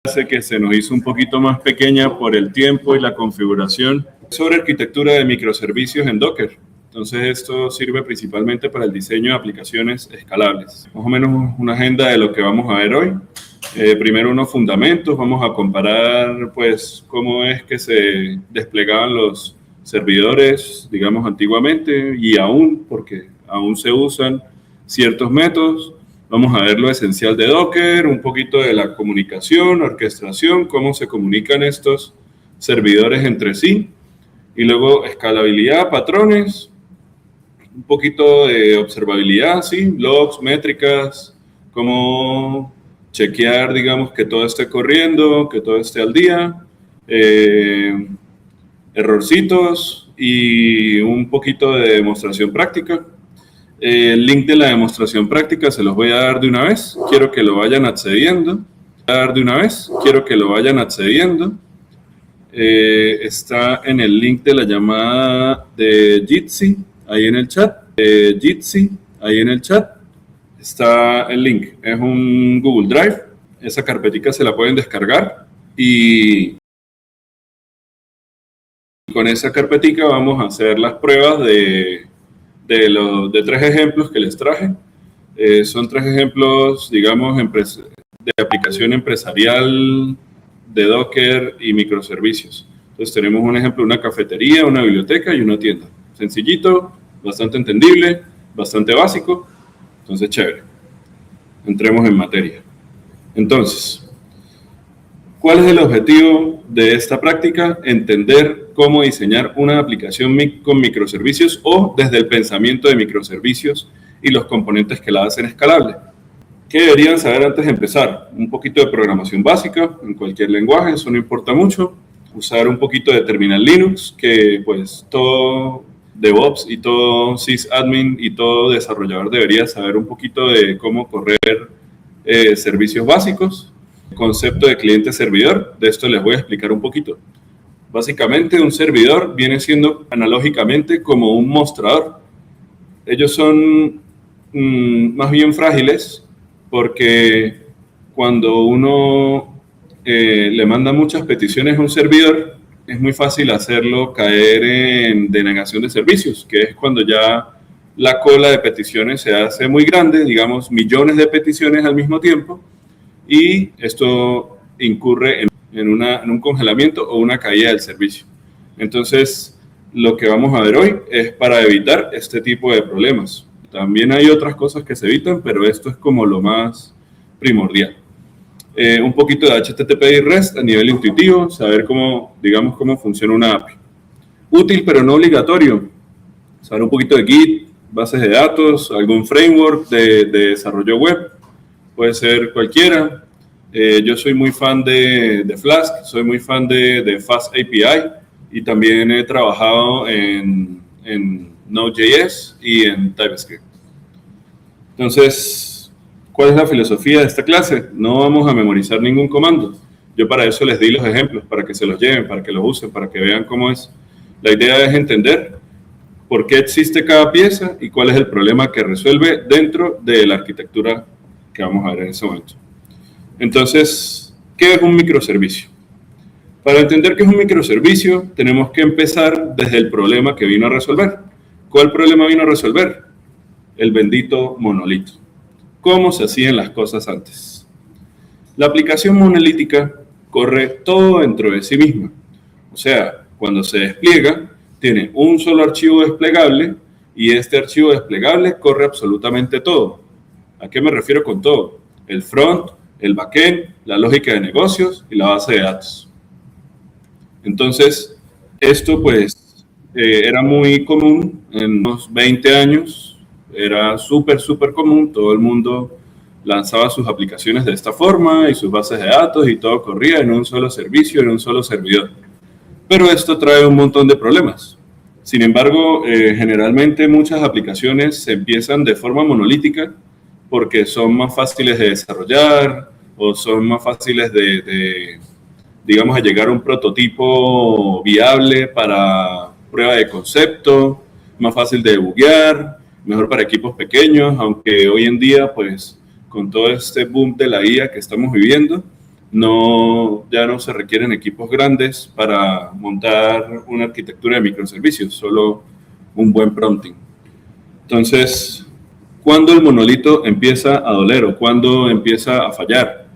clase que se nos hizo un poquito más pequeña por el tiempo y la configuración sobre arquitectura de microservicios en Docker. Entonces esto sirve principalmente para el diseño de aplicaciones escalables. Más o menos una agenda de lo que vamos a ver hoy. Primero unos fundamentos, vamos a comparar pues cómo es que se desplegaban los servidores, digamos antiguamente y aún, porque aún se usan ciertos métodos. Vamos a ver lo esencial de Docker, un poquito de la comunicación, orquestación, cómo se comunican estos servidores entre sí. Y luego escalabilidad, patrones, un poquito de observabilidad, ¿sí? Logs, métricas, cómo chequear, digamos, que todo esté corriendo, que todo esté al día, errorcitos y un poquito de demostración práctica. El link de la demostración práctica se los voy a dar de una vez. Quiero que lo vayan accediendo. Está en el link de la llamada de Jitsi, ahí en el chat. Está el link. Es un Google Drive. Esa carpetica se la pueden descargar y con esa carpetica vamos a hacer las pruebas de 3 ejemplos que les traje. Son 3 ejemplos, digamos, de aplicación empresarial de Docker y microservicios. Entonces tenemos un ejemplo de una cafetería, una biblioteca y una tienda. Sencillito, bastante entendible, bastante básico. Entonces, chévere. Entremos en materia. Entonces, ¿cuál es el objetivo de esta práctica? Entender cómo diseñar una aplicación con microservicios o desde el pensamiento de microservicios y los componentes que la hacen escalable. ¿Qué deberían saber antes de empezar? Un poquito de programación básica en cualquier lenguaje, eso no importa mucho. Usar un poquito de terminal Linux, que pues todo DevOps y todo sysadmin y todo desarrollador debería saber un poquito de cómo correr servicios básicos. Concepto de cliente-servidor, de esto les voy a explicar un poquito. Básicamente un servidor viene siendo analógicamente como un mostrador. Ellos son más bien frágiles porque cuando uno le manda muchas peticiones a un servidor, es muy fácil hacerlo caer en denegación de servicios, que es cuando ya la cola de peticiones se hace muy grande, digamos millones de peticiones al mismo tiempo, y esto incurre en un congelamiento o una caída del servicio. Entonces, lo que vamos a ver hoy es para evitar este tipo de problemas. También hay otras cosas que se evitan, pero esto es como lo más primordial. Un poquito de HTTP y REST a nivel intuitivo, saber cómo funciona una API. Útil, pero no obligatorio. Saber un poquito de Git, bases de datos, algún framework de desarrollo web. Puede ser cualquiera. Yo soy muy fan de Flask, soy muy fan de Fast API y también he trabajado en Node.js y en TypeScript. Entonces, ¿cuál es la filosofía de esta clase? No vamos a memorizar ningún comando. Yo para eso les di los ejemplos, para que se los lleven, para que los usen, para que vean cómo es. La idea es entender por qué existe cada pieza y cuál es el problema que resuelve dentro de la arquitectura que vamos a ver en ese momento. Entonces, ¿qué es un microservicio? Para entender qué es un microservicio, tenemos que empezar desde el problema que vino a resolver. ¿Cuál problema vino a resolver? El bendito monolito. ¿Cómo se hacían las cosas antes? La aplicación monolítica corre todo dentro de sí misma. O sea, cuando se despliega, tiene un solo archivo desplegable y este archivo desplegable corre absolutamente todo. ¿A qué me refiero con todo? El front, el backend, la lógica de negocios y la base de datos. Entonces, esto pues era muy común en unos 20 años, era súper común, todo el mundo lanzaba sus aplicaciones de esta forma y sus bases de datos y todo corría en un solo servicio, en un solo servidor. Pero esto trae un montón de problemas. Sin embargo, generalmente muchas aplicaciones se empiezan de forma monolítica porque son más fáciles de desarrollar o son más fáciles digamos, a llegar a un prototipo viable para prueba de concepto, más fácil de debuguear, mejor para equipos pequeños, aunque hoy en día, pues, con todo este boom de la IA que estamos viviendo, ya no se requieren equipos grandes para montar una arquitectura de microservicios, solo un buen prompting. Entonces, ¿cuándo el monolito empieza a doler o cuándo empieza a fallar?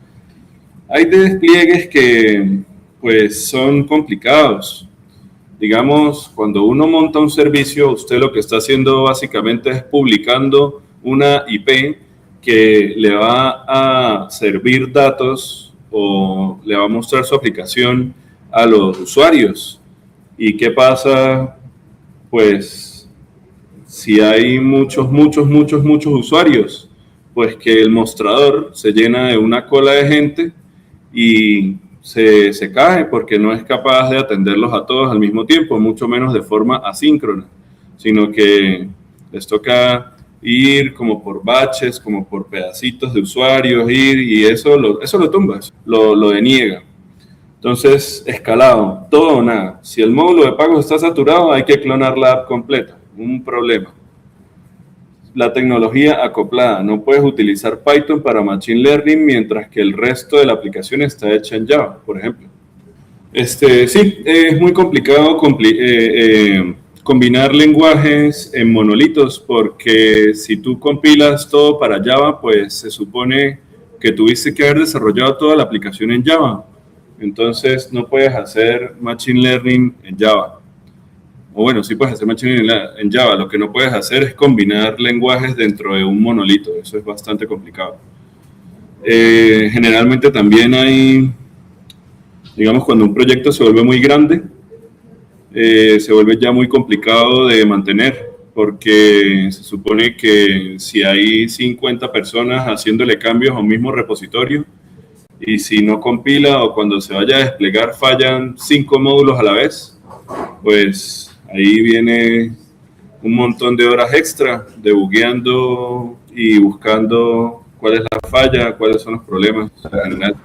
Hay despliegues que pues son complicados. Digamos, cuando uno monta un servicio, usted lo que está haciendo básicamente es publicando una IP que le va a servir datos o le va a mostrar su aplicación a los usuarios. ¿Y qué pasa? Pues si hay muchos usuarios, pues que el mostrador se llena de una cola de gente y se cae porque no es capaz de atenderlos a todos al mismo tiempo, mucho menos de forma asíncrona, sino que les toca ir como por baches, como por pedacitos de usuarios, y eso lo tumba, lo deniega. Entonces, escalado, todo o nada. Si el módulo de pago está saturado, hay que clonar la app completa, un problema. La tecnología acoplada. No puedes utilizar Python para Machine Learning mientras que el resto de la aplicación está hecha en Java, por ejemplo. Sí, es muy complicado combinar lenguajes en monolitos porque si tú compilas todo para Java, pues se supone que tuviste que haber desarrollado toda la aplicación en Java. Entonces no puedes hacer Machine Learning en Java. O bueno, sí puedes hacer Machine Learning en Java. Lo que no puedes hacer es combinar lenguajes dentro de un monolito. Eso es bastante complicado. Generalmente también hay, digamos, cuando un proyecto se vuelve muy grande, se vuelve ya muy complicado de mantener, porque se supone que si hay 50 personas haciéndole cambios a un mismo repositorio, y si no compila o cuando se vaya a desplegar fallan 5 módulos a la vez, pues ahí viene un montón de horas extra debugueando y buscando cuál es la falla, cuáles son los problemas en general.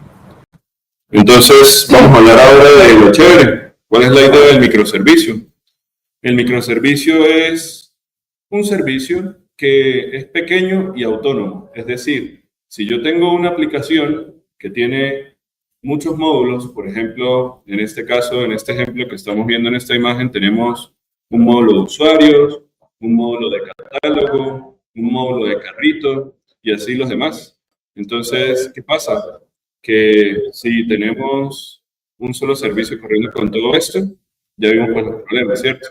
Entonces, vamos a hablar ahora de lo chévere. ¿Cuál es la idea del microservicio? El microservicio es un servicio que es pequeño y autónomo. Es decir, si yo tengo una aplicación que tiene muchos módulos, por ejemplo, en este caso, en este ejemplo que estamos viendo en esta imagen, tenemos un módulo de usuarios, un módulo de catálogo, un módulo de carrito y así los demás. Entonces, ¿qué pasa? Que si tenemos un solo servicio corriendo con todo esto, ya vimos cuál es el problema, ¿cierto?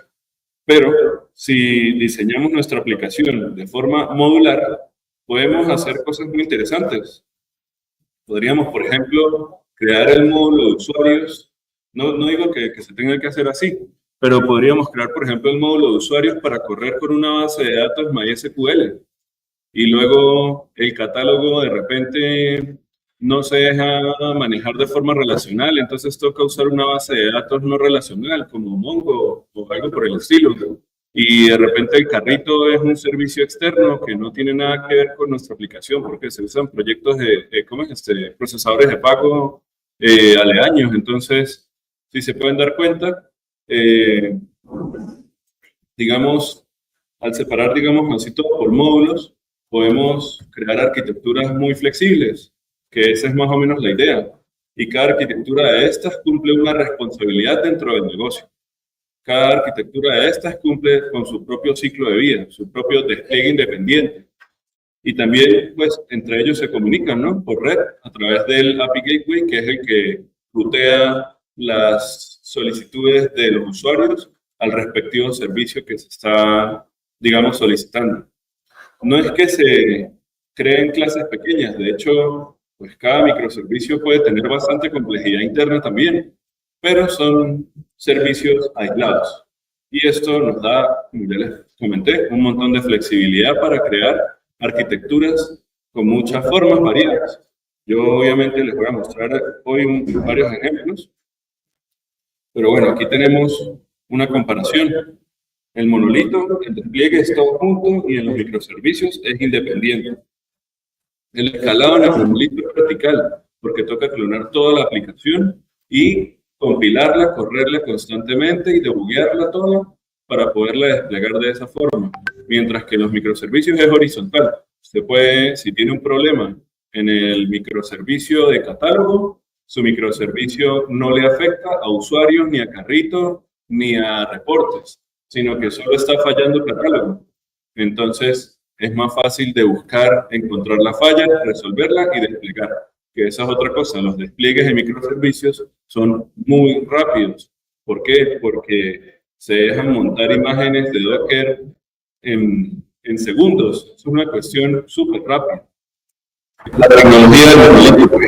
Pero si diseñamos nuestra aplicación de forma modular, podemos hacer cosas muy interesantes. Podríamos, por ejemplo, crear el módulo de usuarios. No digo que se tenga que hacer así, pero podríamos crear, por ejemplo, el módulo de usuarios para correr con una base de datos MySQL. Y luego el catálogo de repente no se deja manejar de forma relacional, entonces toca usar una base de datos no relacional como Mongo o algo por el estilo. Y de repente el carrito es un servicio externo que no tiene nada que ver con nuestra aplicación porque se usan proyectos ¿cómo es procesadores de pago aledaños. Entonces, si se pueden dar cuenta, digamos, al separar, digamos, así todo por módulos, podemos crear arquitecturas muy flexibles, que esa es más o menos la idea. Y cada arquitectura de estas cumple una responsabilidad dentro del negocio. Cada arquitectura de estas cumple con su propio ciclo de vida, su propio despliegue independiente. Y también, pues, entre ellos se comunican, ¿no? Por red, a través del API Gateway, que es el que rutea las solicitudes de los usuarios al respectivo servicio que se está, digamos, solicitando. No es que se creen clases pequeñas, de hecho, pues cada microservicio puede tener bastante complejidad interna también, pero son servicios aislados. Y esto nos da, como ya les comenté, un montón de flexibilidad para crear arquitecturas con muchas formas variadas. Yo obviamente les voy a mostrar hoy varios ejemplos, pero bueno, aquí tenemos una comparación. El monolito, el despliegue es todo junto y en los microservicios es independiente. El escalado en el monolito es vertical, porque toca clonar toda la aplicación y compilarla, correrla constantemente y debuguearla toda para poderla desplegar de esa forma. Mientras que en los microservicios es horizontal. Se puede, si tiene un problema en el microservicio de catálogo, su microservicio no le afecta a usuarios, ni a carritos, ni a reportes, sino que solo está fallando catálogo. Entonces, es más fácil de buscar, encontrar la falla, resolverla y desplegar. Que esa es otra cosa, los despliegues de microservicios son muy rápidos. ¿Por qué? Porque se dejan montar imágenes de Docker en segundos. Es una cuestión súper rápida. La tecnología del monolito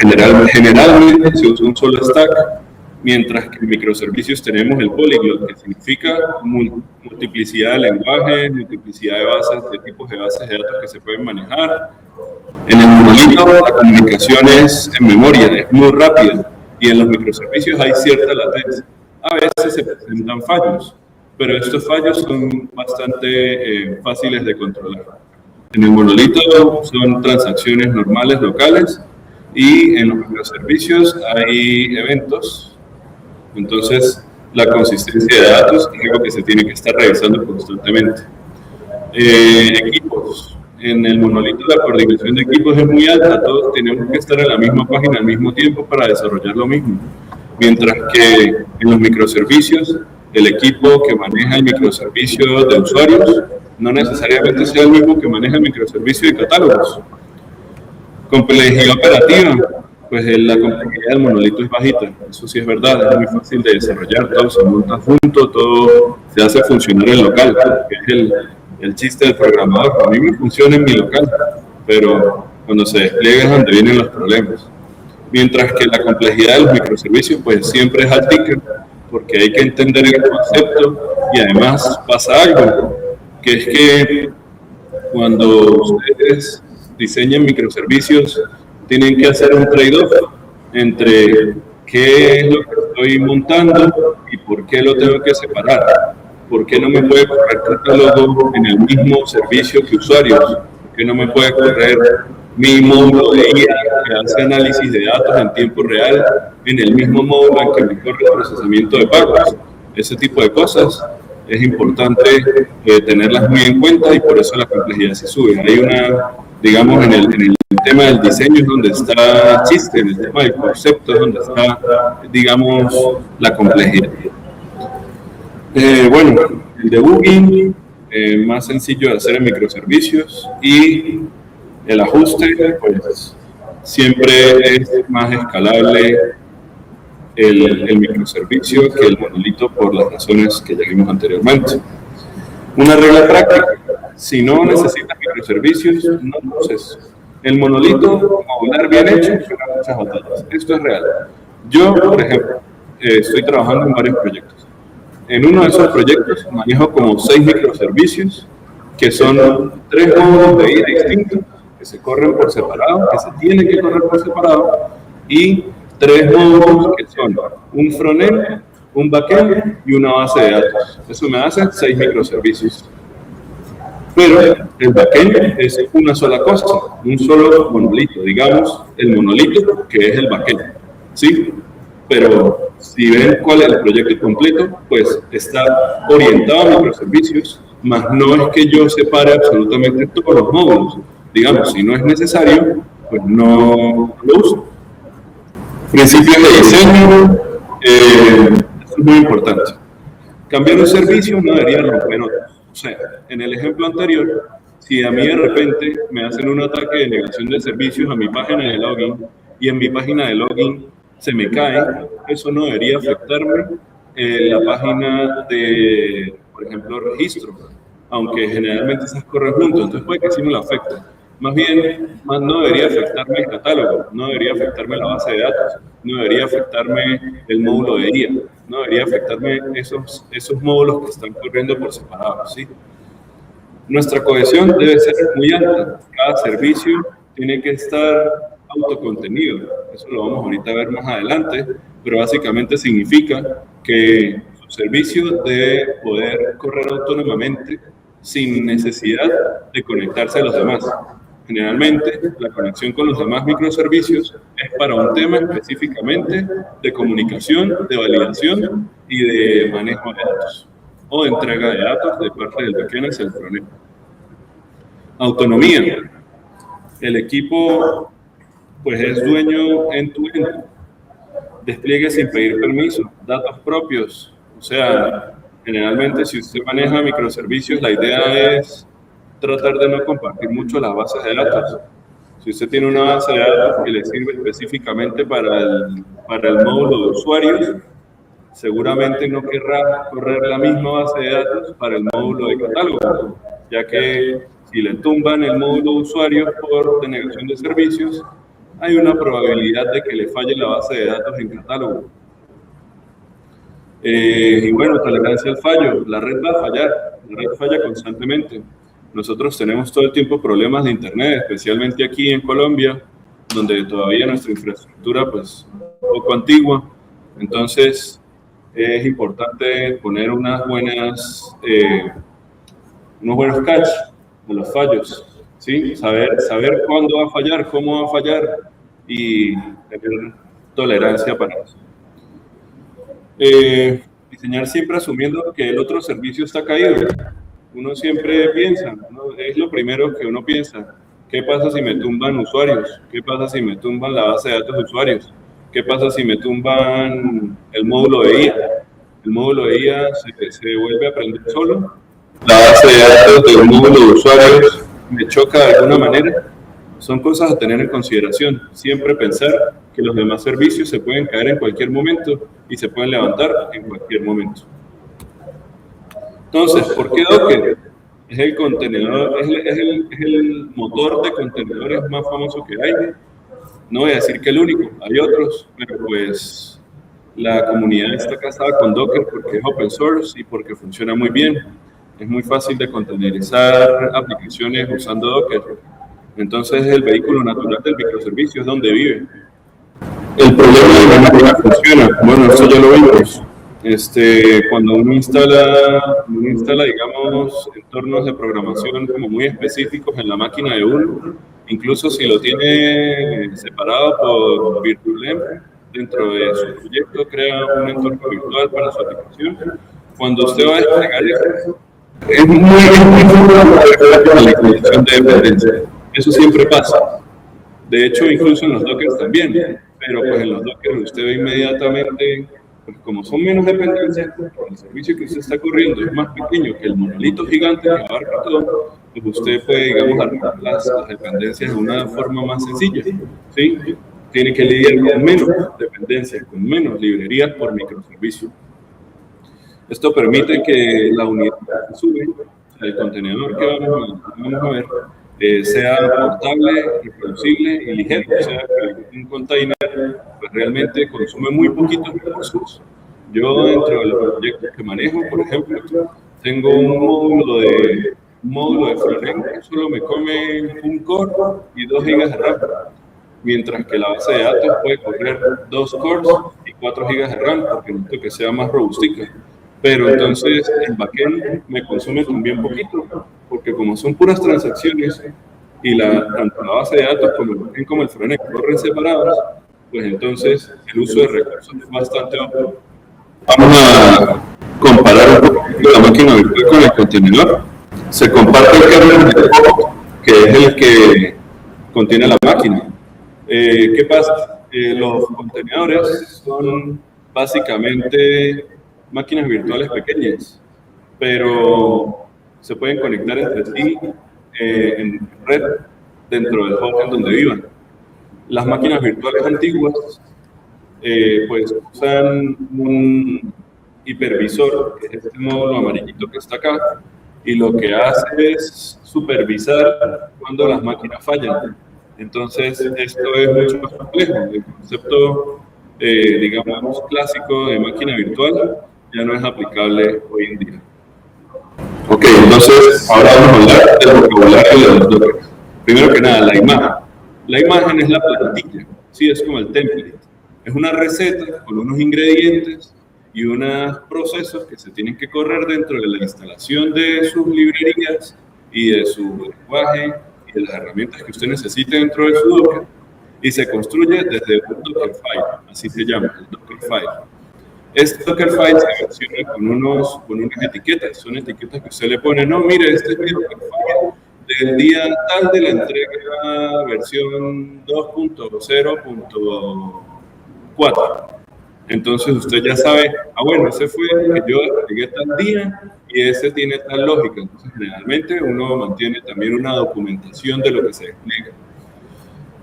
generalmente se usa un solo stack, mientras que en microservicios tenemos el polyglot, que significa multiplicidad de lenguajes, multiplicidad de bases, de tipos de bases de datos que se pueden manejar. En el monolito la comunicación es en memoria, es muy rápida, y en los microservicios hay cierta latencia. A veces se presentan fallos, pero estos fallos son bastante fáciles de controlar. En el monolito son transacciones normales locales, y en los microservicios hay eventos. Entonces, la consistencia de datos es algo que se tiene que estar revisando constantemente. Equipos. En el monolito la coordinación de equipos es muy alta, todos tenemos que estar en la misma página al mismo tiempo para desarrollar lo mismo. Mientras que en los microservicios, el equipo que maneja el microservicio de usuarios no necesariamente sea el mismo que maneja el microservicio de catálogos. Complejidad operativa, pues la complejidad del monolito es bajita, eso sí es verdad, es muy fácil de desarrollar, todo se monta junto, todo se hace funcionar en local, que es el chiste del programador. A mí me funciona en mi local, pero cuando se despliega es donde vienen los problemas. Mientras que la complejidad de los microservicios pues siempre es altica, porque hay que entender el concepto, y además pasa algo, que es que cuando ustedes diseñan microservicios tienen que hacer un trade-off entre qué es lo que estoy montando y por qué lo tengo que separar. ¿Por qué no me puede correr catálogo en el mismo servicio que usuarios? ¿Por qué no me puede correr mi módulo de IA que hace análisis de datos en tiempo real en el mismo módulo en que me corre el procesamiento de pagos? Ese tipo de cosas es importante tenerlas muy en cuenta, y por eso la complejidad se sube. Hay una, digamos, en el tema del diseño es donde está el chiste, en el tema del concepto es donde está, digamos, la complejidad. Bueno, el debugging, más sencillo de hacer en microservicios, y el ajuste, pues siempre es más escalable el microservicio que el monolito por las razones que ya vimos anteriormente. Una regla práctica: si no necesitas microservicios, no lo uses. El monolito modular bien hecho suena muchas batallas. Esto es real. Yo, por ejemplo, estoy trabajando en varios proyectos. En uno de esos proyectos manejo como 6 microservicios, que son 3 módulos de IA distintos, que se corren por separado, que se tienen que correr por separado, y 3 módulos que son un frontend, un backend y una base de datos. Eso me hace 6 microservicios. Pero el backend es una sola cosa, un solo monolito, digamos, el monolito que es el backend, ¿sí? Pero si ven cuál es el proyecto completo, pues está orientado a microservicios, más no es que yo separe absolutamente todos los módulos. Digamos, si no es necesario, pues no lo uso. Principios de diseño, eso es muy importante. Cambiar un servicio no debería romper otros. O sea, en el ejemplo anterior, si a mí de repente me hacen un ataque de negación de servicios a mi página de login, y en mi página de login se me cae, eso no debería afectarme la página de, por ejemplo, registro, aunque generalmente esas corren juntos, entonces puede que sí me lo afecte. Más bien, no debería afectarme el catálogo, no debería afectarme la base de datos, no debería afectarme el módulo de IA, no debería afectarme esos módulos que están corriendo por separado, ¿sí? Nuestra cohesión debe ser muy alta. Cada servicio tiene que estar autocontenido. Eso lo vamos ahorita a ver más adelante, pero básicamente significa que su servicio debe poder correr autónomamente sin necesidad de conectarse a los demás. Generalmente, la conexión con los demás microservicios es para un tema específicamente de comunicación, de validación y de manejo de datos, o de entrega de datos de parte del backend hacia el frontend. Autonomía. El equipo pues es dueño end-to-end. Despliegue sin pedir permiso, datos propios. O sea, generalmente si usted maneja microservicios, la idea es tratar de no compartir mucho las bases de datos. Si usted tiene una base de datos que le sirve específicamente para el módulo de usuarios, seguramente no querrá correr la misma base de datos para el módulo de catálogo, ya que si le tumban el módulo de usuarios por denegación de servicios, hay una probabilidad de que le falle la base de datos en catálogo. Y bueno, tolerancia al fallo. La red va a fallar, la red falla constantemente. Nosotros tenemos todo el tiempo problemas de internet, especialmente aquí en Colombia, donde todavía nuestra infraestructura pues un poco antigua. Entonces es importante poner unos buenos catch a los fallos, ¿sí? Saber cuándo va a fallar, cómo va a fallar y tener tolerancia para eso. Diseñar siempre asumiendo que el otro servicio está caído. Uno siempre piensa, ¿no? Es lo primero que uno piensa. ¿Qué pasa si me tumban usuarios? ¿Qué pasa si me tumban la base de datos de usuarios? ¿Qué pasa si me tumban el módulo de IA? El módulo de IA se vuelve a aprender solo. La base de datos del módulo de usuarios me choca de alguna manera. Son cosas a tener en consideración. Siempre pensar que los demás servicios se pueden caer en cualquier momento y se pueden levantar en cualquier momento. Entonces, ¿por qué Docker? Es el contenedor, es el motor de contenedores más famoso que hay. No voy a decir que el único, hay otros, pero pues la comunidad está casada con Docker porque es open source y porque funciona muy bien. Es muy fácil de contenerizar aplicaciones usando Docker. Entonces es el vehículo natural del microservicio, es donde vive. El problema de la máquina funciona. Bueno, esto ya lo vimos. Cuando uno instala, digamos, entornos de programación como muy específicos en la máquina de uno, incluso si lo tiene separado por VirtualEnv, dentro de su proyecto crea un entorno virtual para su aplicación. Cuando usted va a desplegar eso, es muy fácil la definición de dependencia. Eso siempre pasa. De hecho, incluso en los Dockers también. Pero pues en los Dockers usted ve inmediatamente, pues como son menos dependencias, el servicio que usted está corriendo es más pequeño que el monolito gigante que abarca todo, pues usted puede, digamos, armar las dependencias de una forma más sencilla, ¿sí? Tiene que lidiar con menos dependencias, con menos librerías por microservicio. Esto permite que la unidad que sube, o sea, el contenedor que vamos a ver, sea portable, reproducible y ligero. O sea, que un container pues, realmente consume muy poquitos recursos. Yo, dentro de los proyectos que manejo, por ejemplo, tengo un módulo de frontend que solo me come un core y 2 GB de RAM, mientras que la base de datos puede correr 2 cores y 4 GB de RAM, porque necesito que sea más robustica. Pero entonces el backend me consume también poquito, porque como son puras transacciones y tanto la base de datos como el backend como el frontend corren separados, pues entonces el uso de recursos es bastante bajo. Vamos a comparar un poquito la máquina virtual con el contenedor. Se comparte el kernel de code, que es el que contiene la máquina. ¿Qué pasa? Los contenedores son básicamente máquinas virtuales pequeñas, pero se pueden conectar entre sí en red dentro del host en donde vivan. Las máquinas virtuales antiguas pues usan un hipervisor, que es este módulo amarillito que está acá, y lo que hace es supervisar cuando las máquinas fallan. Entonces, esto es mucho más complejo. El concepto, digamos, clásico de máquina virtual ya no es aplicable hoy en día. Ok, entonces ahora vamos a hablar del vocabulario de los Dockers. Primero que nada, la imagen. La imagen es la plantilla, sí, es como el template. Es una receta con unos ingredientes y unos procesos que se tienen que correr dentro de la instalación de sus librerías y de su lenguaje y de las herramientas que usted necesite dentro de su Docker. Y se construye desde un Dockerfile, así se llama, el Dockerfile. Este Dockerfile se versiona con unas etiquetas, son etiquetas que usted le pone, no, mire, este es mi Dockerfile del día tal de la entrega versión 2.0.4. Entonces usted ya sabe, bueno, ese fue el que yo descargué tal día y ese tiene tal lógica. Entonces generalmente uno mantiene también una documentación de lo que se despliega.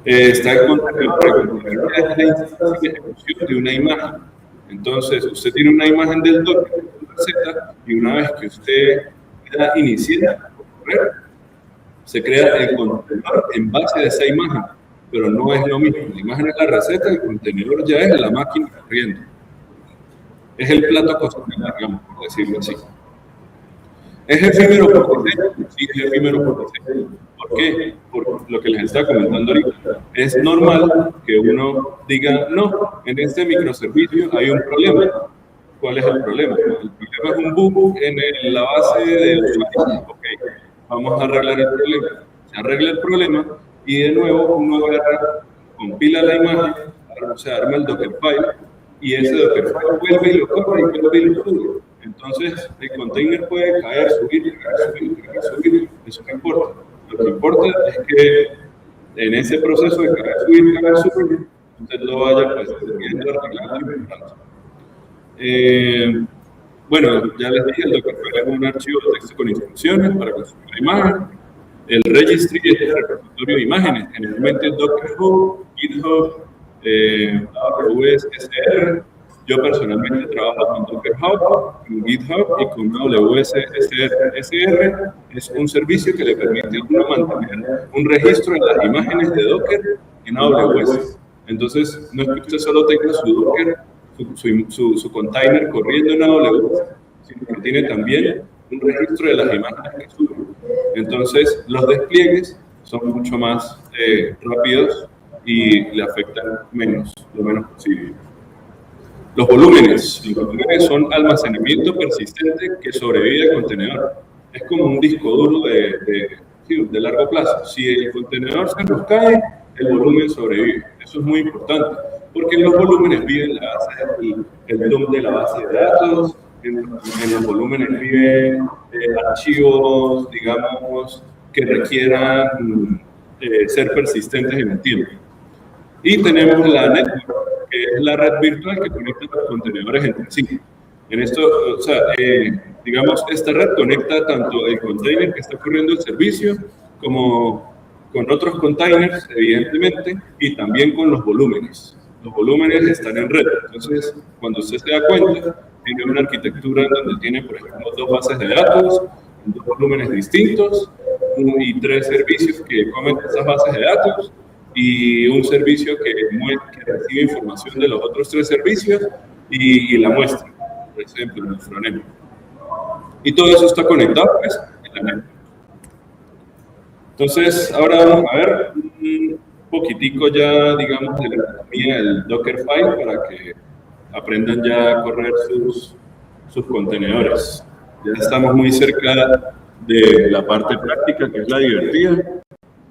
Está el contenedor. El contenedor es la instancia de ejecución de una imagen. Entonces usted tiene una imagen del Docker, de una receta, y una vez que usted da iniciar a correr, se crea el contenedor en base a esa imagen, pero no es lo mismo. La imagen es la receta, el contenedor ya es la máquina corriendo. Es el plato cocinero, digamos, por decirlo así. ¿Es efímero por diseño? Sí, es efímero por diseño. ¿Por qué? Por lo que les estaba comentando ahorita. Es normal que uno diga, no, en este microservicio hay un problema. ¿Cuál es el problema? El problema es un bug en la base de usuarios. Ok, vamos a arreglar el problema. Se arregla el problema y de nuevo uno agarra, compila la imagen, se arma el Dockerfile y ese Dockerfile vuelve y lo corre y vuelve y lo sube. Entonces el container puede caer, subir, eso no importa. Lo que importa es que en ese proceso de caer, subir, usted lo vaya pues viendo, arreglando y mejorando. Bueno, ya les dije, el Dockerfile es un archivo de texto con instrucciones para construir la imagen. El registry es el repositorio de imágenes, generalmente Docker Hub, GitHub, AWS SR. Yo personalmente trabajo con Docker Hub, con GitHub y con AWS SR. SR es un servicio que le permite a uno mantener un registro de las imágenes de Docker en AWS. Entonces, no es que usted solo tenga su Docker, su container corriendo en AWS, sino que tiene también un registro de las imágenes que suben. Entonces, los despliegues son mucho más rápidos y le afectan lo menos posible. Los volúmenes son almacenamiento persistente que sobrevive al contenedor. Es como un disco duro de largo plazo. Si el contenedor se nos cae, el volumen sobrevive. Eso es muy importante, porque en los volúmenes viven el DOM de la base de datos, en los volúmenes viven archivos, digamos, que requieran ser persistentes en el tiempo. Y tenemos la network, que es la red virtual que conecta los contenedores entre sí. En esto, o sea, digamos, esta red conecta tanto el container que está corriendo el servicio como con otros containers, evidentemente, y también con los volúmenes. Los volúmenes están en red. Entonces, cuando usted se da cuenta, tiene una arquitectura donde tiene, por ejemplo, 2 bases de datos, 2 volúmenes distintos, y 3 servicios que comen esas bases de datos, y un servicio que recibe información de los otros 3 servicios y la muestra, por ejemplo, en el frontend. Y todo eso está conectado, pues, en la network. Entonces, ahora vamos a ver un poquitico ya, digamos, de la economía del Dockerfile para que aprendan ya a correr sus contenedores. Ya estamos muy cerca de la parte práctica, que es la divertida.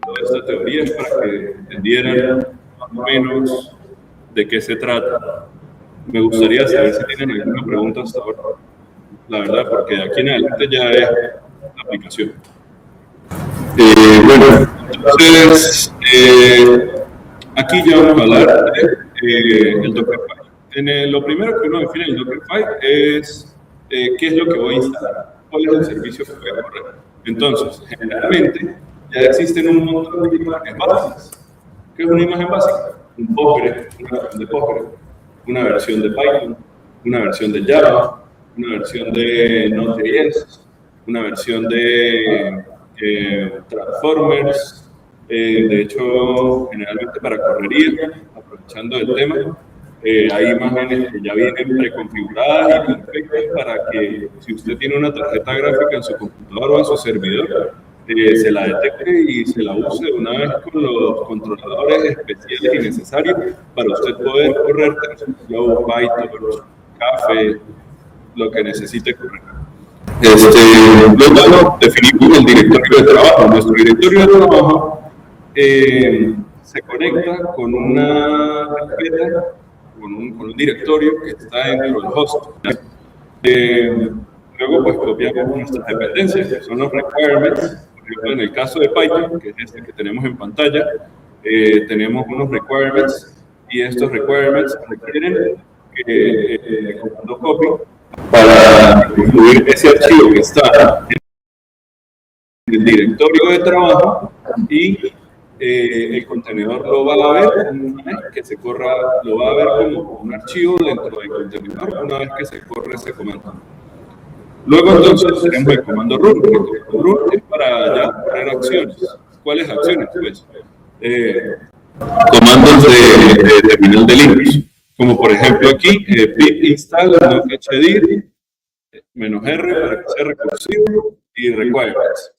Toda esta teoría es para que entendieran más o menos de qué se trata. Me gustaría saber si tienen alguna pregunta hasta ahora, la verdad, porque de aquí en adelante ya es la aplicación. Bueno, entonces, aquí ya vamos a hablar del Dockerfile. Lo primero que uno define en el Dockerfile es qué es lo que voy a instalar, cuál es el servicio que voy a correr. Entonces, generalmente, ya existen un montón de imágenes básicas. ¿Qué es una imagen básica? Un Postgre, una versión de Postgre, una versión de Python, una versión de Java, una versión de Node.js, una versión de Transformers. De hecho, generalmente para correría, aprovechando el tema, hay imágenes que ya vienen preconfiguradas y perfectas para que si usted tiene una tarjeta gráfica en su computador o en su servidor, se la detecte y se la use de una vez con los controladores especiales y necesarios para usted poder correr TensorFlow, Python, Café, lo que necesite correr. Luego definimos el directorio de trabajo. Nuestro directorio de trabajo se conecta con una carpeta, con un directorio que está dentro del host. Luego pues copiamos nuestras dependencias, que son los requirements. Por ejemplo, en el caso de Python, que es este que tenemos en pantalla, tenemos unos requirements y estos requirements requieren que comando copy para incluir ese archivo que está en el directorio de trabajo y el contenedor lo va a ver una vez que se corra, lo va a ver como un archivo dentro del contenedor una vez que se corre ese comando. Luego entonces tenemos el comando run. El comando run es para ya poner acciones. ¿Cuáles acciones? Pues comandos de terminal de Linux, como por ejemplo aquí pip install nocachdir -r para que sea recursivo y requirements.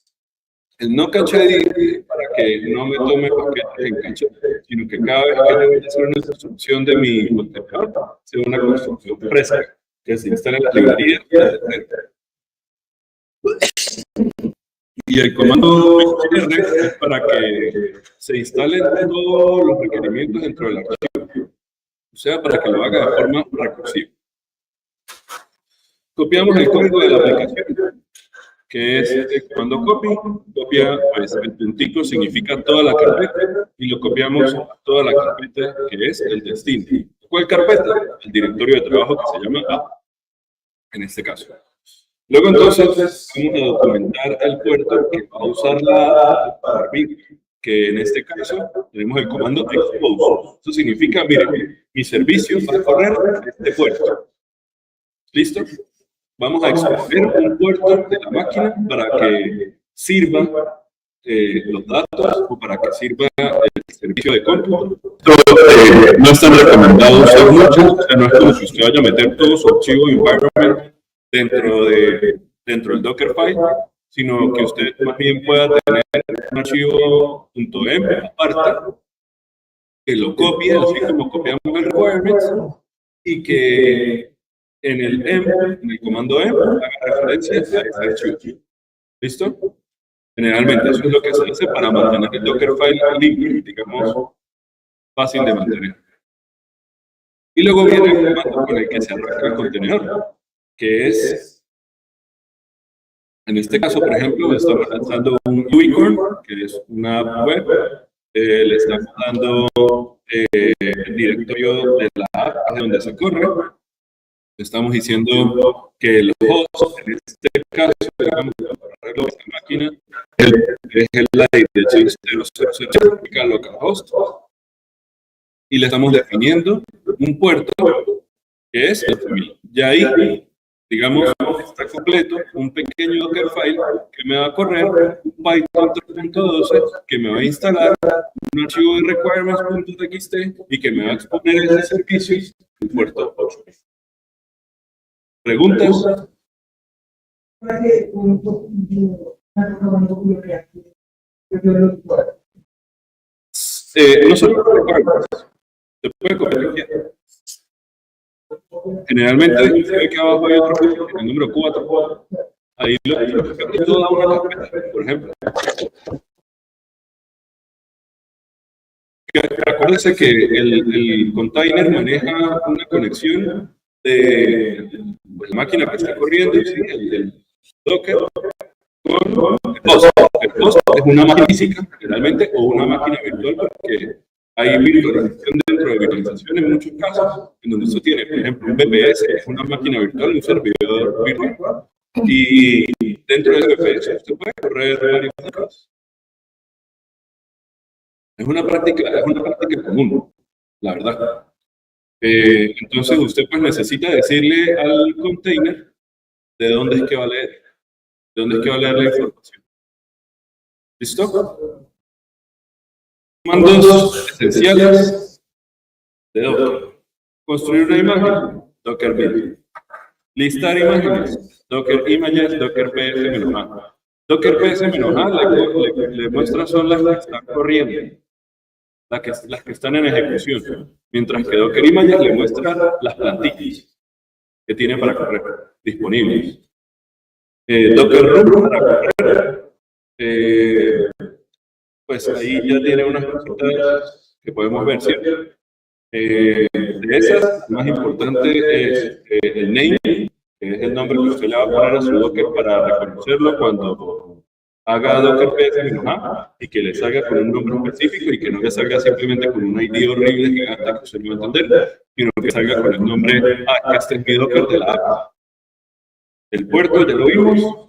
El nocachdir es para que no me tome paquetes en caché, sino que cada vez que yo voy a hacer una construcción de mi contenedor, sea una construcción fresca, que se instale en la librería. Y el comando R es para que se instalen todos los requerimientos dentro del archivo, o sea, para que lo haga de forma recursiva. Copiamos el código de la aplicación, que es el comando copy. Copia, pues el puntico significa toda la carpeta, y lo copiamos a toda la carpeta que es el destino. ¿Cuál carpeta? El directorio de trabajo que se llama app, en este caso. Luego entonces vamos a documentar el puerto que va a usar la app para abrir, que en este caso tenemos el comando expose. Eso significa, miren, mi servicio va a correr a este puerto. ¿Listo? Vamos a exponer un puerto de la máquina para que sirva los datos o para que sirva el servicio de cómputo. No están recomendados usar mucho, o sea, no es como que usted vaya a meter todo su archivo environment dentro del Dockerfile, sino que usted más bien pueda tener un archivo .env aparte, que lo copie, así como copiamos el requirements, y que en el comando env haga referencia a ese archivo. ¿Listo? Generalmente eso es lo que se hace para mantener el Dockerfile limpio, digamos, fácil de mantener. Y luego viene el comando con el que se arranca el contenedor, que es, en este caso, por ejemplo, estamos lanzando un Unicorn, que es una app web, le estamos dando el directorio de la app, de donde se corre. Estamos diciendo que los hosts, en este caso, digamos, para esta máquina, es el dirección 000 localhost, y le estamos definiendo un puerto que es el familiar. Y ahí, digamos, está completo un pequeño Dockerfile que me va a correr un Python 3.12 que me va a instalar un archivo de requirements.txt y que me va a exponer ese servicio en puerto 8. ¿Preguntas? No solo requirements, se puede copiar. Generalmente, se ve que abajo hay otro, el número 4. Ahí lo toda una carpeta, por ejemplo. Acuérdense que el container maneja una conexión de la máquina que está corriendo, ¿sí? El Docker, con el host. El host es una máquina física, generalmente, o una máquina virtual, porque hay virtualización dentro de virtualización en muchos casos, en donde esto tiene, por ejemplo, un VPS, es una máquina virtual, un servidor virtual, y dentro de ese VPS usted puede correr varias cosas. Es una práctica común, la verdad. Entonces usted pues necesita decirle al container de dónde es que va a leer, de dónde es que va a leer la información. ¿Listo? Comandos esenciales de Docker. Construir una imagen, Docker build. Listar imágenes, Docker images, Docker ps-a. Docker ps-a le muestra son las que están corriendo, las que están en ejecución, mientras que Docker images le muestra las plantillas que tiene para correr disponibles. Docker run para correr, pues ahí ya tiene unas cositas que podemos ver, ¿cierto? De esas, lo más importante es el name, que es el nombre que usted le va a poner a su Docker para reconocerlo cuando haga Docker ps-a y que le salga con un nombre específico y que no le salga simplemente con un ID horrible gigante que usted no va a entender. sino que salga con el nombre, este es mi Docker de la app. El puerto ya lo vimos,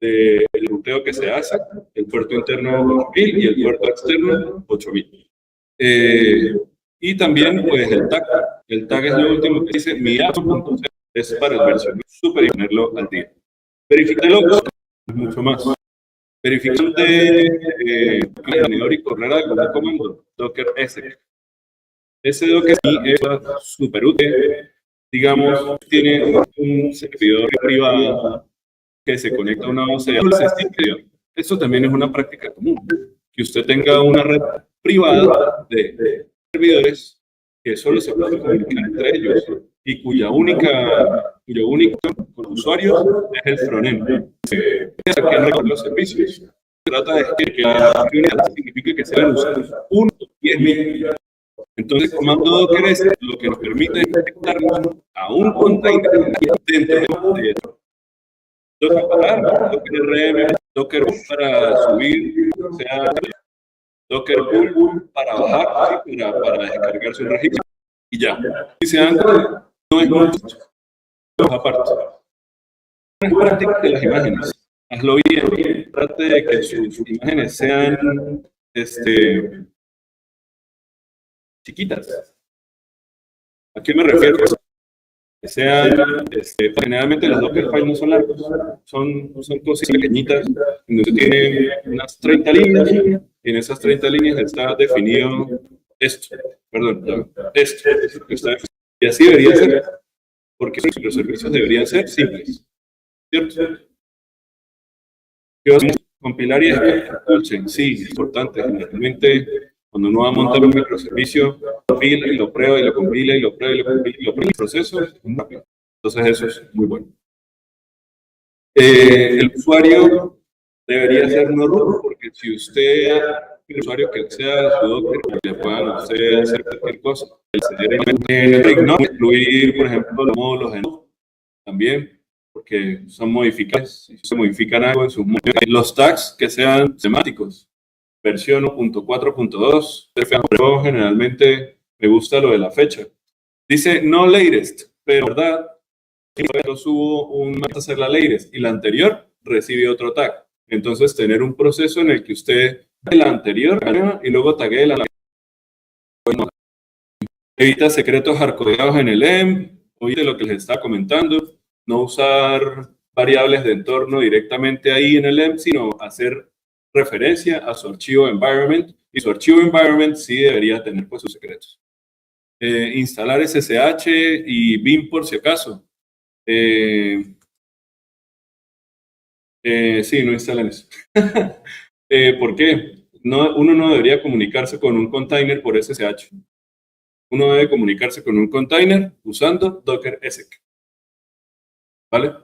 del ruteo que se hace, el puerto interno 8000 y el puerto externo 8000. Y también, pues, el tag. El tag es lo último que dice mi app.0, es para el versionamiento súper y ponerlo al día. Verificarlo es mucho más. Verificación de contenedor y correr algo de comando, Docker ESEC. Ese Docker es súper útil. Digamos, tiene un servidor privado que se conecta a una base de datos. Eso también es una práctica común. Que usted tenga una red privada de servidores que solo se pueden comunicar entre ellos y cuyo único usuario es el frontend. Que recorre los servicios. Se trata de que la unidad significa que se van a usar 10.000. Entonces, comando Docker es lo que nos permite conectarnos a un container dentro de Docker para Docker RM, Docker para subir, o sea, Docker pull para bajar, para descargar su registro y ya. Y se dan cuenta, no es mucho, aparte. Es práctica de las imágenes. Hazlo bien, trate de que sus imágenes sean chiquitas. ¿A qué me refiero? Que sean, generalmente los Dockerfiles no son largos, son cosas pequeñitas, donde tienen unas 30 líneas, y en esas 30 líneas está definido esto, y así debería ser, porque los servicios deberían ser simples, ¿cierto? ¿Qué vas a compilar y descargar? Sí, es importante, generalmente cuando uno va a montar un microservicio, compila y lo prueba y lo compila y lo prueba y lo compila y lo prueba. El proceso es muy rápido. Entonces eso es muy bueno. El usuario debería ser no root, porque si usted, el usuario que acceda a su Docker, le puedan hacer cualquier cosa. No incluir, por ejemplo, los módulos de Node también, porque son modificables. Si se modifican algo en sus módulos. Los tags que sean temáticos. Versión 1.4.2, pero generalmente me gusta lo de la fecha. Dice no latest, pero verdad, yo subo un a hacer la latest y la anterior recibe otro tag. Entonces, tener un proceso en el que usted la anterior y luego tague la anterior. Evita secretos hardcodeados en el EM, oíste lo que les estaba comentando, no usar variables de entorno directamente ahí en el EM, sino hacer referencia a su archivo environment, y su archivo environment sí debería tener pues sus secretos. Instalar SSH y BIM por si acaso. Sí, no instalan eso. ¿Por qué? Uno no debería comunicarse con un container por SSH. Uno debe comunicarse con un container usando Docker ESEC. ¿Vale?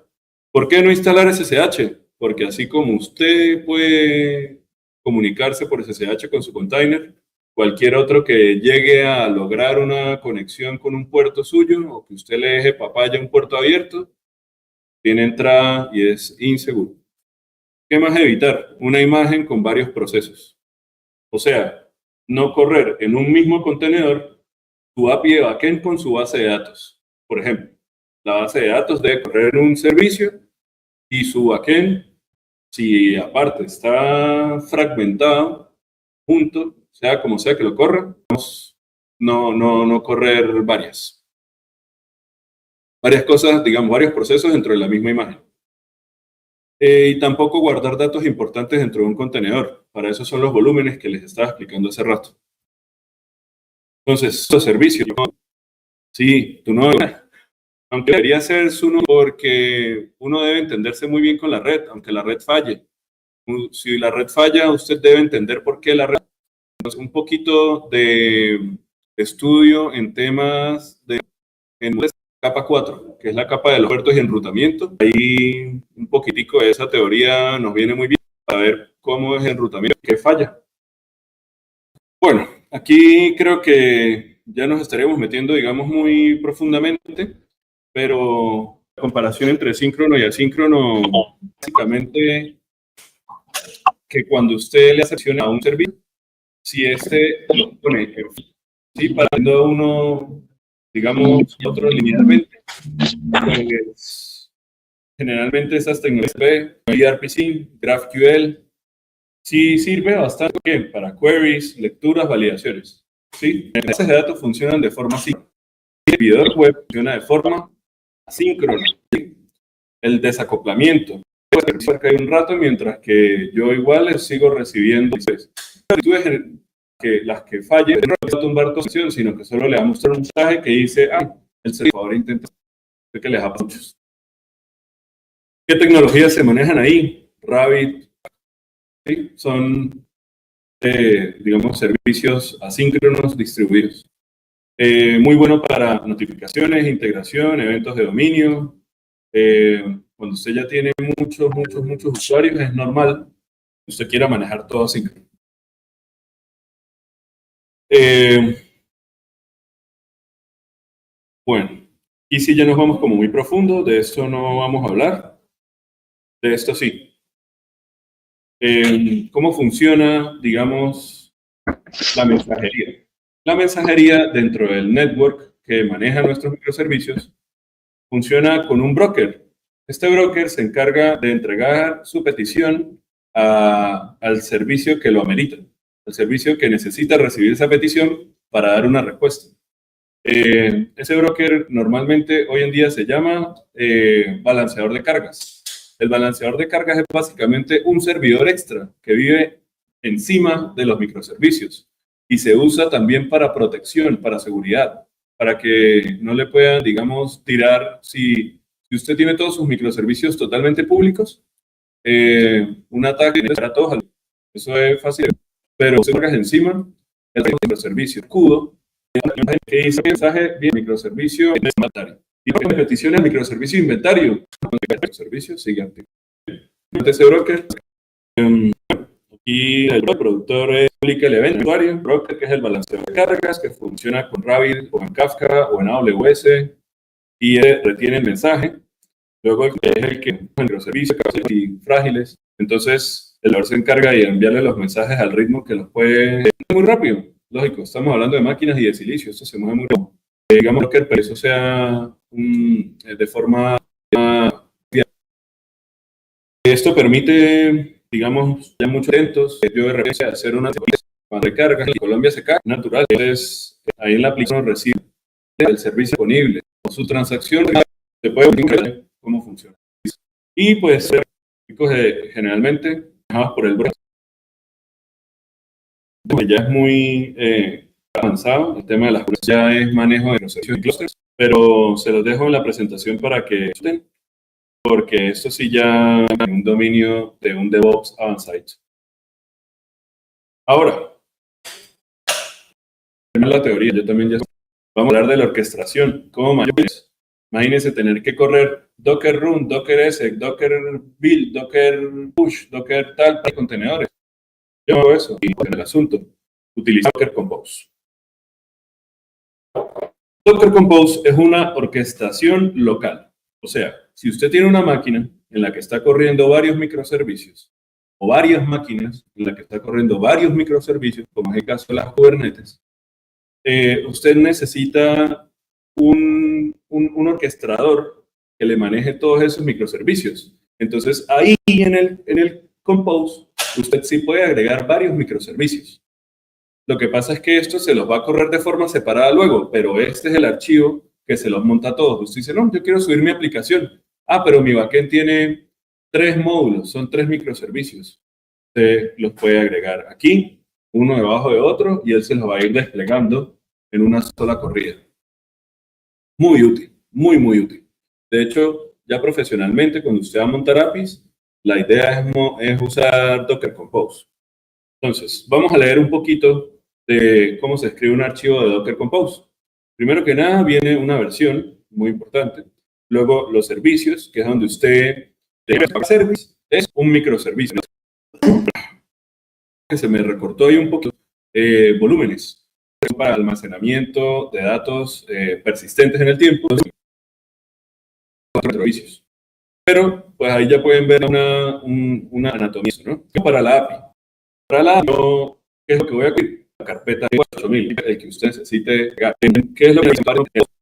¿Por qué no instalar SSH? Porque así como usted puede comunicarse por SSH con su container, cualquier otro que llegue a lograr una conexión con un puerto suyo o que usted le deje papaya a un puerto abierto, tiene entrada y es inseguro. ¿Qué más evitar? Una imagen con varios procesos. O sea, no correr en un mismo contenedor tu API de backend con su base de datos. Por ejemplo, la base de datos debe correr en un servicio y su backend, si aparte está fragmentado, junto, sea como sea que lo corra, no correr varias cosas, digamos, varios procesos dentro de la misma imagen. Y tampoco guardar datos importantes dentro de un contenedor. Para eso son los volúmenes que les estaba explicando hace rato. Entonces, los servicios, sí, tu nodo, aunque debería ser su nodo, porque uno debe entenderse muy bien con la red, aunque la red falle. Si la red falla, usted debe entender por qué la red. Entonces, un poquito de estudio en temas de capa 4, que es la capa de los puertos y enrutamiento. Ahí un poquitico de esa teoría nos viene muy bien para ver cómo es el enrutamiento, qué falla. Bueno, aquí creo que ya nos estaremos metiendo, digamos, muy profundamente, pero la comparación entre síncrono y asíncrono, básicamente, que cuando usted le acciona a un servicio, si este lo pone en sí, para uno digamos, otro linealmente, pues, generalmente esas tecnologías, gRPC, GraphQL, sí sirve bastante bien para queries, lecturas, validaciones. ¿Sí? Las bases de datos funcionan de forma así. El servidor web funciona de forma asíncrona. ¿Sí? El desacoplamiento puede ser que hay un rato, mientras que yo igual les sigo recibiendo que las que fallen no va a tumbar tu sesión, sino que solo le va a mostrar un mensaje que dice, el servidor intenta que les ha muchos. ¿Qué tecnologías se manejan ahí? Rabbit, ¿sí? Son digamos, servicios asíncronos distribuidos. Muy bueno para notificaciones, integración, eventos de dominio. Cuando usted ya tiene muchos usuarios, es normal que usted quiera manejar todo asíncrono. Bueno, y si ya nos vamos como muy profundo, de esto no vamos a hablar. De esto sí. ¿Cómo funciona, digamos, la mensajería? La mensajería dentro del network que maneja nuestros microservicios funciona con un broker. Este broker se encarga de entregar su petición al servicio que lo amerita, al servicio que necesita recibir esa petición para dar una respuesta. Ese broker normalmente hoy en día se llama balanceador de cargas. El balanceador de cargas es básicamente un servidor extra que vive encima de los microservicios y se usa también para protección, para seguridad, para que no le puedan, digamos, tirar. Si usted tiene todos sus microservicios totalmente públicos, un ataque para todos, eso es fácil, pero si cargas encima, el microservicio escudo, que dice mensaje, bien, microservicio inventario. Y la petición del microservicio inventario, el microservicio sigue activo. Ese broker, y el productor publica el evento usuario, broker, que es el balanceo de cargas, que funciona con Rabbit o en Kafka o en AWS, y retiene el mensaje. Luego es el que el microservicio y frágiles. Entonces, el valor se encarga de enviarle los mensajes al ritmo que los puede muy rápido. Lógico, estamos hablando de máquinas y de silicio, esto se mueve muy rápido. Digamos que eso sea de forma... Esto permite, digamos, ya muchos eventos, yo de repente hacer una recarga, en Colombia se cae, natural. Entonces, ahí en la aplicación recibe el servicio disponible. Su transacción se puede ver cómo funciona. Y pues, generalmente, por el broker, ya es muy avanzado. El tema de las cosas ya es manejo de procesos y clusters, pero se los dejo en la presentación para que estén, porque esto sí ya es un dominio de un DevOps avanzado. Ahora, la teoría, yo también ya vamos a hablar de la orquestación. ¿Cómo mayores? Imagínense tener que correr Docker Run, Docker Exec, Docker Build, Docker Push, Docker tal para contenedores. Yo hago eso y en el asunto utilizo Docker Compose. Docker Compose es una orquestación local. O sea, si usted tiene una máquina en la que está corriendo varios microservicios o varias máquinas en la que está corriendo varios microservicios, como es el caso de las Kubernetes, usted necesita un orquestador que le maneje todos esos microservicios. Entonces, ahí en el Compose, usted sí puede agregar varios microservicios. Lo que pasa es que esto se los va a correr de forma separada luego, pero este es el archivo que se los monta a todos. Usted dice, no, yo quiero subir mi aplicación. Pero mi backend tiene 3 módulos, son 3 microservicios. Usted los puede agregar aquí, uno debajo de otro, y él se los va a ir desplegando en una sola corrida. Muy útil, muy útil. De hecho, ya profesionalmente, cuando usted va a montar APIs, la idea es usar Docker Compose. Entonces, vamos a leer un poquito de cómo se escribe un archivo de Docker Compose. Primero que nada, viene una versión, muy importante. Luego, los servicios, que es donde usted service, es un microservicio. Que se me recortó ahí un poquito. Volúmenes para almacenamiento de datos persistentes en el tiempo. Servicios. Pero, pues ahí ya pueden ver una anatomía, ¿no? Para la API. Para la API, ¿qué es lo que voy a abrir? La carpeta 4000, el que usted necesite. ¿Qué es lo que necesita?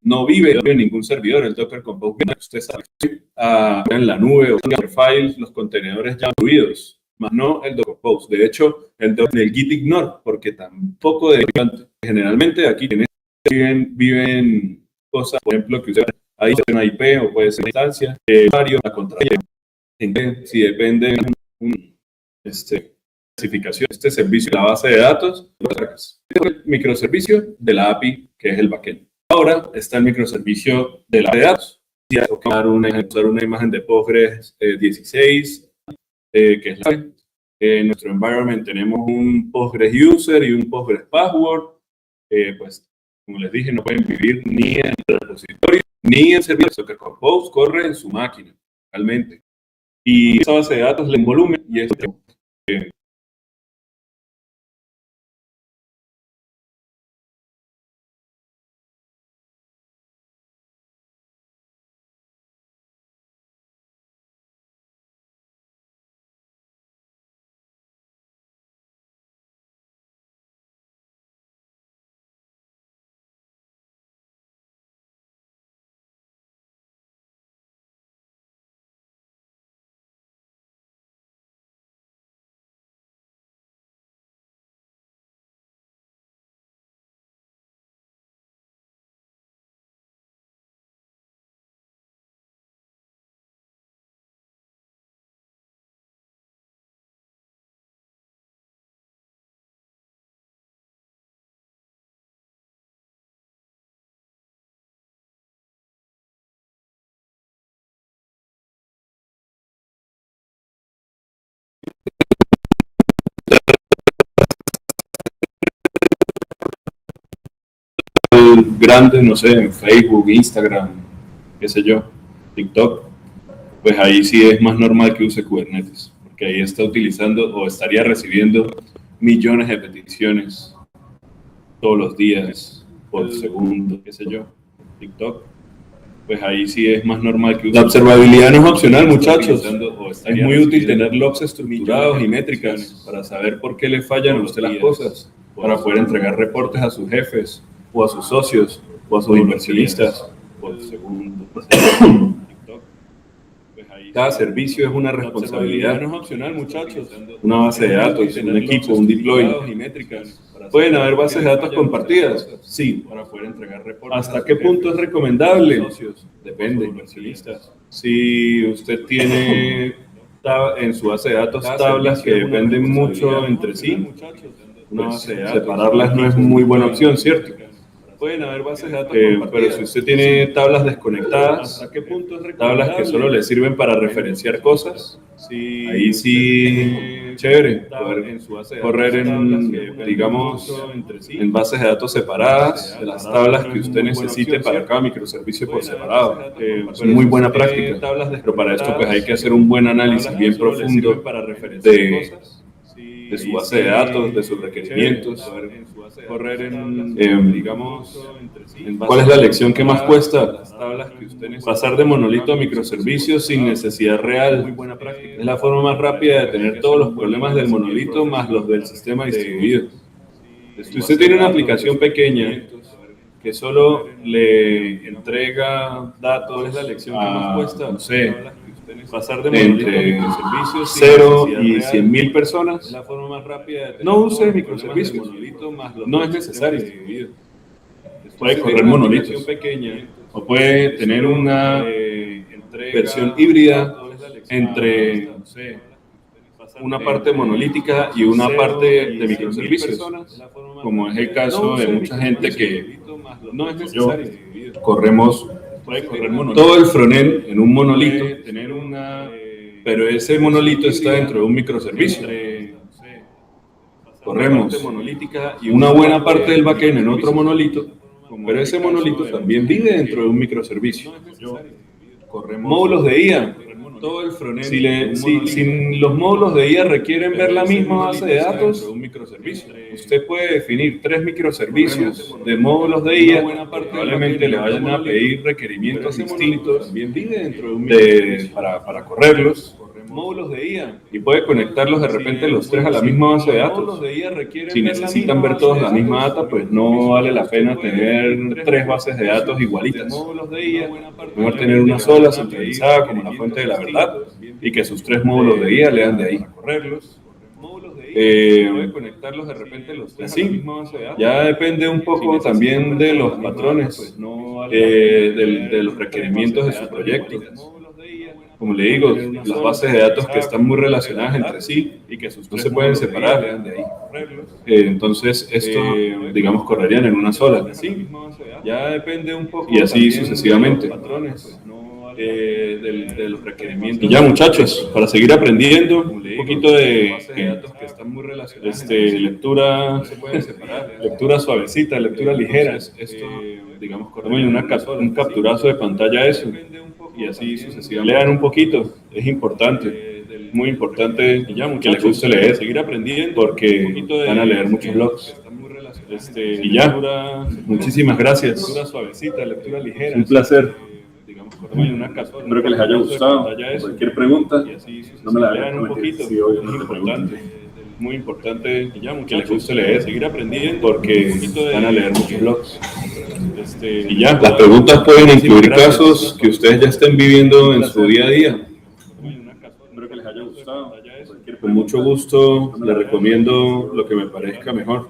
no vive en ningún servidor. El Docker Compose, usted sabe, en la nube o en files, los contenedores ya incluidos, más no el Docker Compose. De hecho, el Git ignore, porque tampoco de generalmente aquí viven cosas, por ejemplo, que usted ahí tiene una IP o puede ser una instancia, varios, la contraria. Si depende de especificación de este servicio de la base de datos, el microservicio de la API, que es el backend. Ahora está el microservicio de la base de datos. Si hay que usar una imagen de Postgres 16, que es la en nuestro environment tenemos un Postgres user y un Postgres password. Pues, como les dije, no pueden vivir ni en el repositorio ni en el servicio. Docker Compose corre en su máquina, realmente. Y esa base de datos le volumen y esto grandes, no sé, en Facebook, Instagram, qué sé yo, TikTok, pues ahí sí es más normal que use Kubernetes, porque ahí está utilizando o estaría recibiendo millones de peticiones todos los días, por segundo, qué sé yo, TikTok, pues ahí sí es más normal que use. La observabilidad no es opcional, muchachos. Es muy útil tener logs estructurados y métricas para saber por qué le fallan a usted las cosas, para poder entregar reportes a sus jefes, o a sus socios, o a sus inversionistas, por segundo. Cada servicio es una responsabilidad. No es opcional, muchachos. Una base de datos, un equipo, un deploy. ¿Pueden haber bases de datos compartidas? Sí. Para poder entregar reportes. ¿Hasta qué punto es recomendable? Depende. Si usted tiene en su base de datos tablas que dependen mucho entre sí, separarlas no es muy buena opción, ¿cierto? Pueden haber bases de datos pero si usted tiene tablas desconectadas, ¿a qué punto es tablas que solo le sirven para referenciar cosas? Ahí sí, chévere, poder correr en, digamos, en bases de datos separadas, de las tablas que usted necesite para cada microservicio por separado. Es muy buena práctica, pero para esto pues hay que hacer un buen análisis bien profundo de su base de datos, de sus requerimientos, correr digamos, ¿cuál es la lección que más cuesta? Pasar de monolito a microservicios sin necesidad real. Es la forma más rápida de tener todos los problemas del monolito más los del sistema distribuido. Si usted tiene una aplicación pequeña que solo le entrega datos, ¿cuál es la lección que más cuesta? No sé, pasar de entre 0 y 100.000 personas, no use microservicios, no es necesario. Puede correr monolitos, o puede tener una versión híbrida entre una parte monolítica y una parte de microservicios, como es el caso de mucha gente que no es necesario. Corremos todo el frontend en un monolito, pero ese monolito está dentro de un microservicio. Corremos una buena parte del backend en otro monolito, pero ese monolito también vive dentro de un microservicio. Módulos de IA. Todo el frontend. Si los módulos de IA requieren ver la misma base de datos, usted puede definir 3 microservicios de módulos de IA. Probablemente le vayan a pedir requerimientos distintos para correrlos. módulos de IA y puede conectarlos de repente los tres a la misma base de datos. Si necesitan ver todos la misma data, pues no vale la pena tener tres bases de datos igualitas. Mejor tener una sola centralizada como la fuente de la verdad y que sus tres módulos de IA lean de ahí. Conectarlos de repente los tres así. Ya depende un poco también de los patrones, de los requerimientos de su proyecto. Como le digo, las bases de datos que están muy relacionadas entre sí y que no se pueden separar. Entonces, esto, digamos, correrían en una sola. Ya depende un poco. Y así sucesivamente. De los requerimientos. Y ya, muchachos, para seguir aprendiendo un poquito de lectura suavecita, lectura ligera. Esto, digamos, un capturazo de pantalla a eso. Y así sucesivamente. Lean un poquito, es importante. Muy importante que les guste leer, seguir aprendiendo, porque van a leer muchos blogs. Y ya, muchísimas gracias. Lectura ligera. Un placer. Espero que les haya gustado. Cualquier pregunta, no me la hagan un poquito. Sí, obvio, no te pregunten. Muy importante que les guste leer, seguir aprendiendo, porque van a leer muchos blogs. Y ya, las preguntas pueden incluir casos que ustedes ya estén viviendo en su día a día. Espero que les haya gustado. Con mucho gusto les recomiendo lo que me parezca mejor.